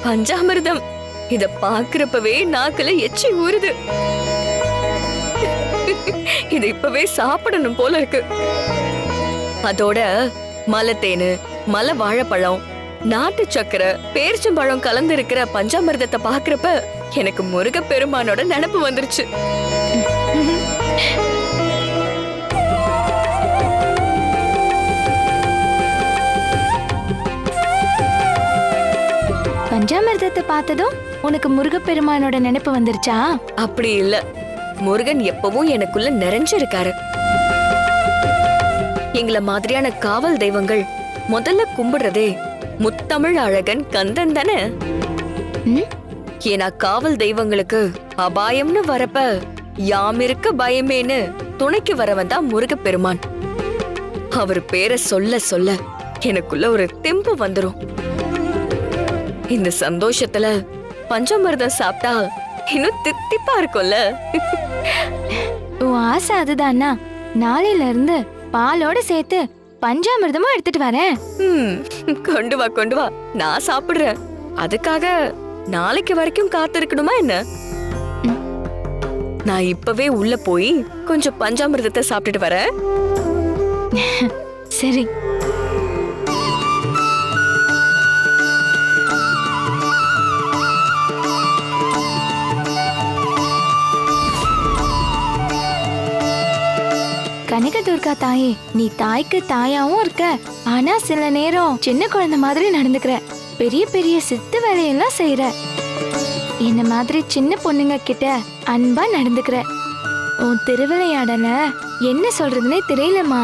பஞ்சாமிர்தம். இத பாக்குறப்பவே நாக்குல எச்சி ஊறுது. இது இப்பவே சாப்பிடணும் போல இருக்கு. அதோட மலைத்தேனு, மலை வாழைப்பழம், நாட்டு சக்கரை, பேரிச்சம்பழம் கலந்து இருக்கிற பஞ்சாமிர்தத்தை பாக்குறப்ப எனக்கு முருகப்பெருமானோட நினைப்பு வந்துருச்சு. பஞ்சாமிர்தத்தை பார்த்ததும் உனக்கு முருகப்பெருமானோட நினைப்பு வந்துருச்சா? அப்படி இல்ல, முருகன் எப்பவும் எனக்குள்ள நிறைஞ்சிருக்காரு. எங்கள மாதிரியான காவல் தெய்வங்கள் முதல்ல கும்பிடுறதே முத்தமிழ் அழகன் கந்தன் தானே. ஏன்னா காவல் தெய்வங்களுக்கு அபாயம்னு வரப்ப யாம் இருக்க பயமேன்னு துணைக்கு வரவன் தான் முருகப்பெருமான். அவர் பேரை சொல்ல சொல்ல எனக்குள்ள ஒரு தெம்பு வந்துரும். இந்த சந்தோஷத்துல பஞ்சாமிர்தம் சாப்பிட்டா இன்னும் தித்திப்பா இருக்கும்ல. உன் ஆசை அதுதானா? நாளையில இருந்து பாலோட சேர்த்து பஞ்சாமிர்தமும் எடுத்துட்டு வரேன். கொண்டு வா கொண்டு வா, நான் சாப்பிடுறேன். அதுக்காக நாளைக்கு வரைக்கும் காத்திருக்கணுமா என்ன? நான் இப்பவே உள்ள போய் கொஞ்சம் பஞ்சாமிர்தத்தை சாப்பிட்டுட்டு வரேன். சரி. கனகதுர்கா தாயே, நீ தாய்க்கு தாயாவும் இருக்க, ஆனா சில நேரம் சின்ன குழந்தை மாதிரி நடந்துக்கிற, பெரிய பெரிய சித்து வேலையெல்லாம் செய்யற. என்ன மாதிரி சின்ன பொண்ணுங்க கிட்ட அன்பா நடந்துக்கிற. உன் திருவிளையாடல என்ன சொல்றதுன்னே தெரியலம்மா.